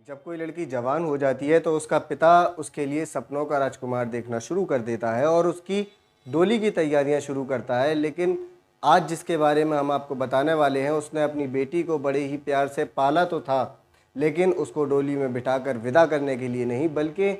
जब कोई लड़की जवान हो जाती है तो उसका पिता उसके लिए सपनों का राजकुमार देखना शुरू कर देता है और उसकी डोली की तैयारियां शुरू करता है। लेकिन आज जिसके बारे में हम आपको बताने वाले हैं, उसने अपनी बेटी को बड़े ही प्यार से पाला तो था, लेकिन उसको डोली में बिठाकर विदा करने के लिए नहीं, बल्कि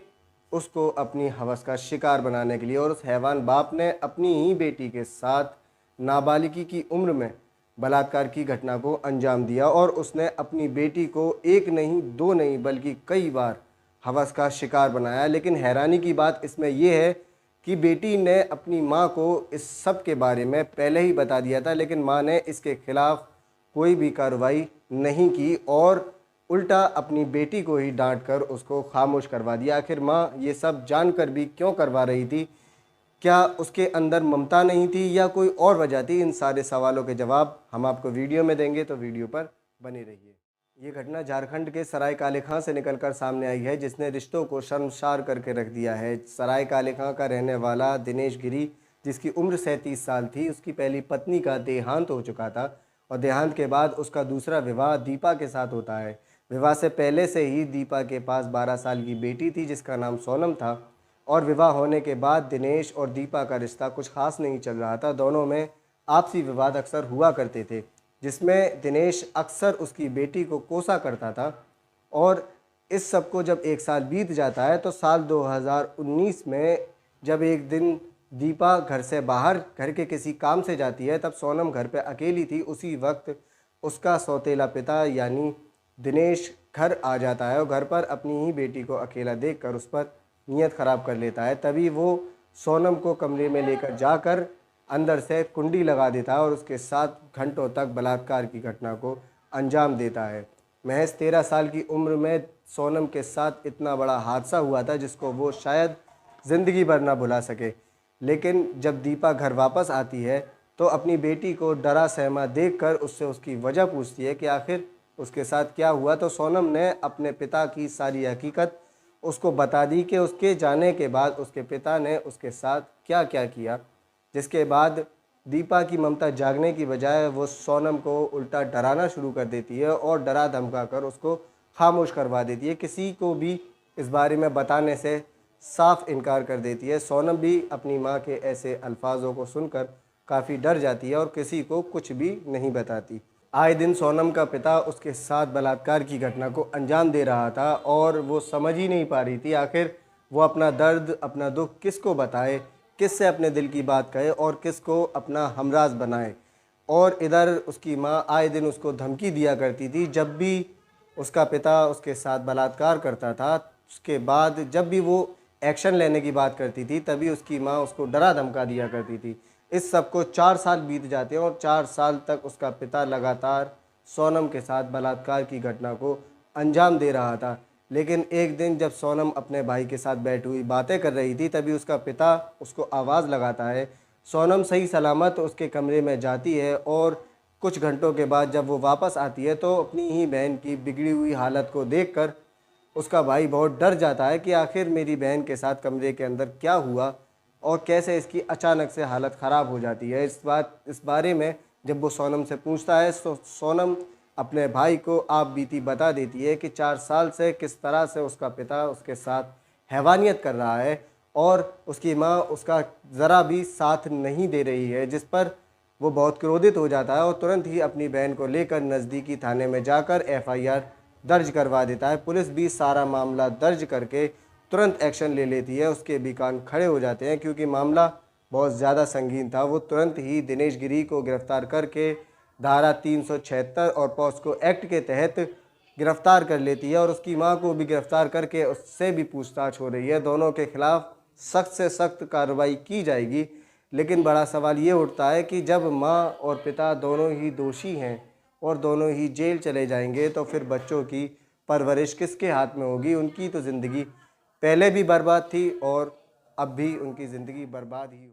उसको अपनी हवस का शिकार बनाने के लिए। और उस हैवान बाप ने अपनी ही बेटी के साथ नाबालिगी की उम्र में बलात्कार की घटना को अंजाम दिया और उसने अपनी बेटी को एक नहीं, दो नहीं, बल्कि कई बार हवस का शिकार बनाया। लेकिन हैरानी की बात इसमें यह है कि बेटी ने अपनी माँ को इस सब के बारे में पहले ही बता दिया था, लेकिन माँ ने इसके खिलाफ कोई भी कार्रवाई नहीं की और उल्टा अपनी बेटी को ही डांट कर उसको खामोश करवा दिया। आखिर माँ ये सब जानकर भी क्यों करवा रही थी? क्या उसके अंदर ममता नहीं थी या कोई और वजह थी? इन सारे सवालों के जवाब हम आपको वीडियो में देंगे, तो वीडियो पर बने रहिए। ये घटना झारखंड के सराय काले खां से निकलकर सामने आई है, जिसने रिश्तों को शर्मसार करके रख दिया है। सराय काले खां का रहने वाला दिनेश गिरी, जिसकी उम्र 37 साल थी, उसकी पहली पत्नी का देहांत हो चुका था और देहांत के बाद उसका दूसरा विवाह दीपा के साथ होता है। विवाह से पहले से ही दीपा के पास 12 साल की बेटी थी जिसका नाम सोनम था और विवाह होने के बाद दिनेश और दीपा का रिश्ता कुछ खास नहीं चल रहा था। दोनों में आपसी विवाद अक्सर हुआ करते थे, जिसमें दिनेश अक्सर उसकी बेटी को कोसा करता था। और इस सब को जब एक साल बीत जाता है तो साल 2019 में जब एक दिन दीपा घर से बाहर घर के किसी काम से जाती है, तब सोनम घर पे अकेली थी। उसी वक्त उसका सौतेला पिता यानी दिनेश घर आ जाता है और घर पर अपनी ही बेटी को अकेला देखकर उस पर नीयत ख़राब कर लेता है। तभी वो सोनम को कमरे में लेकर जाकर अंदर से कुंडी लगा देता है और उसके साथ घंटों तक बलात्कार की घटना को अंजाम देता है। महज 13 साल की उम्र में सोनम के साथ इतना बड़ा हादसा हुआ था जिसको वो शायद ज़िंदगी भर ना भुला सके। लेकिन जब दीपा घर वापस आती है तो अपनी बेटी को डरा सहमा देखकर उससे उसकी वजह पूछती है कि आखिर उसके साथ क्या हुआ। तो सोनम ने अपने पिता की सारी हकीकत उसको बता दी कि उसके जाने के बाद उसके पिता ने उसके साथ क्या क्या किया, जिसके बाद दीपा की ममता जागने की बजाय वो सोनम को उल्टा डराना शुरू कर देती है और डरा धमका कर उसको खामोश करवा देती है। किसी को भी इस बारे में बताने से साफ इनकार कर देती है। सोनम भी अपनी माँ के ऐसे अल्फाजों को सुनकर काफ़ी डर जाती है और किसी को कुछ भी नहीं बताती। आए दिन सोनम का पिता उसके साथ बलात्कार की घटना को अंजाम दे रहा था और वो समझ ही नहीं पा रही थी आखिर वो अपना दर्द, अपना दुख किसको बताए, किससे अपने दिल की बात कहे और किसको अपना हमराज बनाए। और इधर उसकी माँ आए दिन उसको धमकी दिया करती थी। जब भी उसका पिता उसके साथ बलात्कार करता था, उसके बाद जब भी वो एक्शन लेने की बात करती थी, तभी उसकी माँ उसको डरा धमका दिया करती थी। इस सब को 4 साल बीत जाते हैं और 4 साल तक उसका पिता लगातार सोनम के साथ बलात्कार की घटना को अंजाम दे रहा था। लेकिन एक दिन जब सोनम अपने भाई के साथ बैठी हुई बातें कर रही थी, तभी उसका पिता उसको आवाज़ लगाता है। सोनम सही सलामत उसके कमरे में जाती है और कुछ घंटों के बाद जब वो वापस आती है तो अपनी ही बहन की बिगड़ी हुई हालत को देखकर उसका भाई बहुत डर जाता है कि आखिर मेरी बहन के साथ कमरे के अंदर क्या हुआ और कैसे इसकी अचानक से हालत ख़राब हो जाती है। इस बारे में जब वो सोनम से पूछता है तो सोनम अपने भाई को आप बीती बता देती है कि 4 साल से किस तरह से उसका पिता उसके साथ हैवानियत कर रहा है और उसकी माँ उसका ज़रा भी साथ नहीं दे रही है, जिस पर वो बहुत क्रोधित हो जाता है और तुरंत ही अपनी बहन को लेकर नज़दीकी थाने में जाकर FIR दर्ज करवा देता है। पुलिस भी सारा मामला दर्ज करके तुरंत एक्शन ले लेती है। उसके भी कान खड़े हो जाते हैं क्योंकि मामला बहुत ज़्यादा संगीन था। वो तुरंत ही दिनेश गिरी को गिरफ्तार करके धारा 376 और पॉस्को एक्ट के तहत गिरफ्तार कर लेती है और उसकी मां को भी गिरफ्तार करके उससे भी पूछताछ हो रही है। दोनों के खिलाफ सख्त से सख्त कार्रवाई की जाएगी। लेकिन बड़ा सवाल ये उठता है कि जब मां और पिता दोनों ही दोषी हैं और दोनों ही जेल चले जाएंगे तो फिर बच्चों की परवरिश किसके हाथ में होगी? उनकी तो ज़िंदगी पहले भी बर्बाद थी और अब भी उनकी ज़िंदगी बर्बाद ही हो।